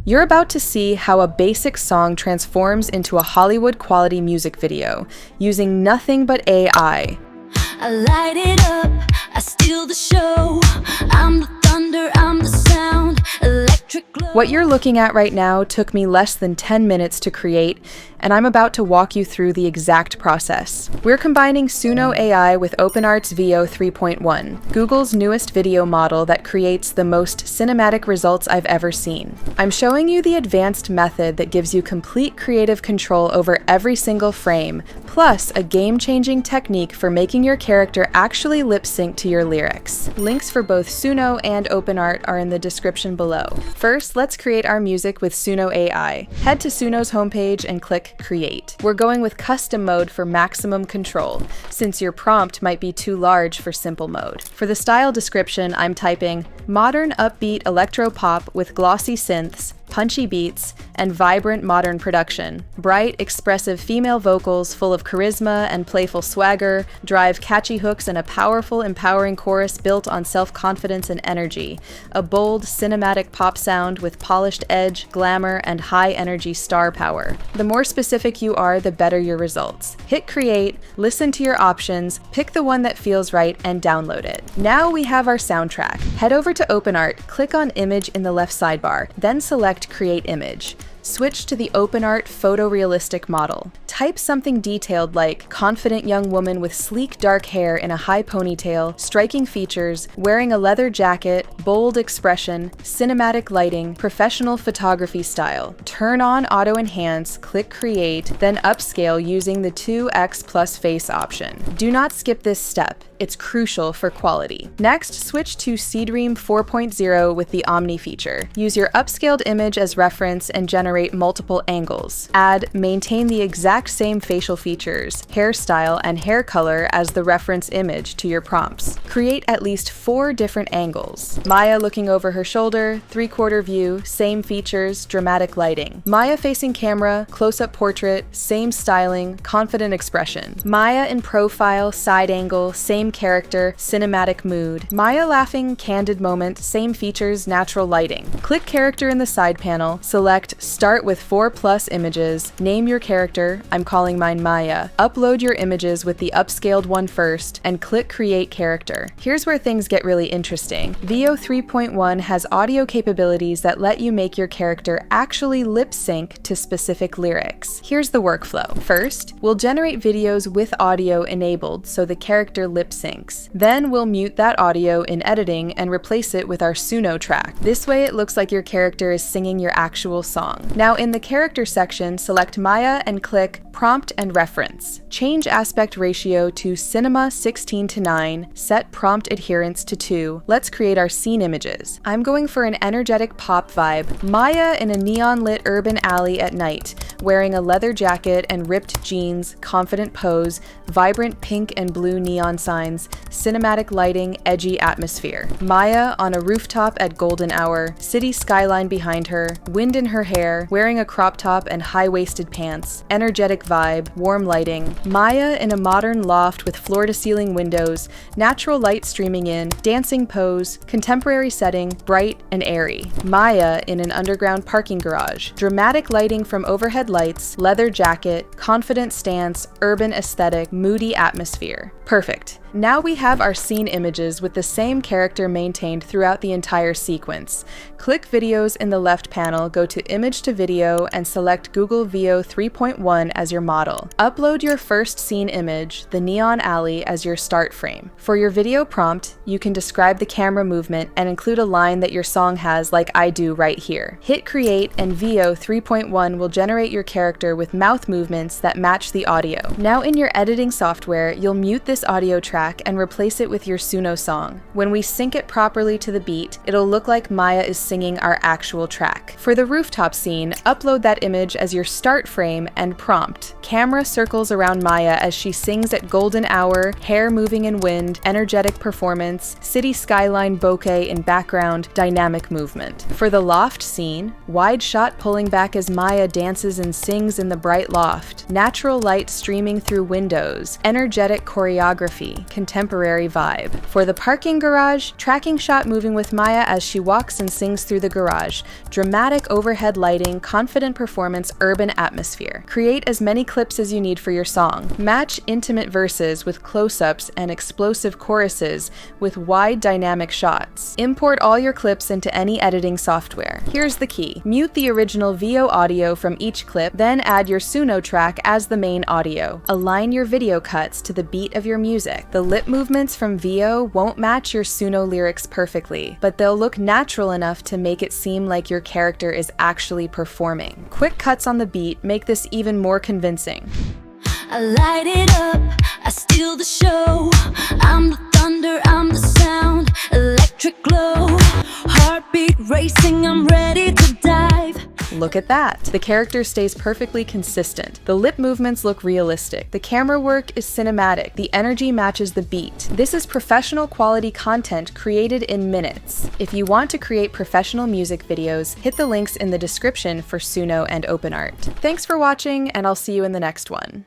You're about to see how a basic song transforms into a Hollywood-quality music video using nothing but AI. I light it up, I steal the show. I'm the thunder, I'm the sound, electric glow. What you're looking at right now took me less than 10 minutes to create, and I'm about to walk you through the exact process. We're combining Suno AI with OpenArt's Veo 3.1, Google's newest video model that creates the most cinematic results I've ever seen. I'm showing you the advanced method that gives you complete creative control over every single frame, plus a game-changing technique for making your character actually lip-sync to your lyrics. Links for both Suno and OpenArt are in the description below. First, let's create our music with Suno AI. Head to Suno's homepage and click Create. We're going with custom mode for maximum control, since your prompt might be too large for simple mode. For the style description, I'm typing modern upbeat electro pop with glossy synths, punchy beats, and vibrant modern production. Bright, expressive female vocals full of charisma and playful swagger drive catchy hooks and a powerful, empowering chorus built on self-confidence and energy. A bold, cinematic pop sound with polished edge, glamour, and high-energy star power. The more specific you are, the better your results. Hit Create, listen to your options, pick the one that feels right, and download it. Now we have our soundtrack. Head over to OpenArt, click on Image in the left sidebar, then select Create Image. Switch to the OpenArt photorealistic model. Type something detailed like confident young woman with sleek dark hair in a high ponytail, striking features, wearing a leather jacket, bold expression, cinematic lighting, professional photography style. Turn on Auto Enhance, click Create, then upscale using the 2x plus face option. Do not skip this step. It's crucial for quality. Next, switch to Seedream 4.0 with the Omni feature. Use your upscaled image as reference and generate multiple angles. Add, maintain the exact same facial features, hairstyle, and hair color as the reference image to your prompts. Create at least 4 different angles. Maya looking over her shoulder, 3/4 view, same features, dramatic lighting. Maya facing camera, close-up portrait, same styling, confident expression. Maya in profile, side angle, same character, cinematic mood. Maya laughing, candid moment, same features, natural lighting. Click character in the side panel, select start with 4+ images, name your character, I'm calling mine Maya, upload your images with the upscaled one first, and click create character. Here's where things get really interesting. Veo 3.1 has audio capabilities that let you make your character actually lip sync to specific lyrics. Here's the workflow. First, we'll generate videos with audio enabled so the character lip syncs. Then we'll mute that audio in editing and replace it with our Suno track. This way it looks like your character is singing your actual song. Now in the character section, select Maya and click Prompt and Reference. Change aspect ratio to Cinema 16:9, set prompt adherence to 2. Let's create our scene images. I'm going for an energetic pop vibe. Maya in a neon-lit urban alley at night, wearing a leather jacket and ripped jeans, confident pose, vibrant pink and blue neon signs, cinematic lighting, edgy atmosphere. Maya on a rooftop at golden hour, city skyline behind her, wind in her hair, wearing a crop top and high-waisted pants, energetic vibe, warm lighting. Maya in a modern loft with floor-to-ceiling windows, natural light streaming in, dancing pose, contemporary setting, bright and airy. Maya in an underground parking garage, dramatic lighting from overhead lights, leather jacket, confident stance, urban aesthetic, moody atmosphere. Perfect. Now we have our scene images with the same character maintained throughout the entire sequence. Click Videos in the left panel, go to Image to Video, and select Google Veo 3.1 as your model. Upload your first scene image, the neon alley, as your start frame. For your video prompt, you can describe the camera movement and include a line that your song has like I do right here. Hit Create and Veo 3.1 will generate your character with mouth movements that match the audio. Now in your editing software, you'll mute this audio track and replace it with your Suno song. When we sync it properly to the beat, it'll look like Maya is singing our actual track. For the rooftop scene, upload that image as your start frame and prompt. art. Camera circles around Maya as she sings at golden hour, hair moving in wind, energetic performance, city skyline bokeh in background, dynamic movement. For the loft scene, wide shot pulling back as Maya dances and sings in the bright loft, natural light streaming through windows, energetic choreography, contemporary vibe. For the parking garage, tracking shot moving with Maya as she walks and sings through the garage, dramatic overhead lighting, confident performance, urban atmosphere. Create as many clips as you need for your song. Match intimate verses with close-ups and explosive choruses with wide dynamic shots. Import all your clips into any editing software. Here's the key. Mute the original VO audio from each clip, then add your Suno track as the main audio. Align your video cuts to the beat of your music. The lip movements from VO won't match your Suno lyrics perfectly, but they'll look natural enough to make it seem like your character is actually performing. Quick cuts on the beat make this even more convincing. I light it up, I steal the show. I'm the thunder, I'm the sound, electric glow. Heartbeat racing, I'm ready to dive. Look at that! The character stays perfectly consistent. The lip movements look realistic. The camera work is cinematic. The energy matches the beat. This is professional quality content created in minutes. If you want to create professional music videos, hit the links in the description for Suno and OpenArt. Thanks for watching, and I'll see you in the next one.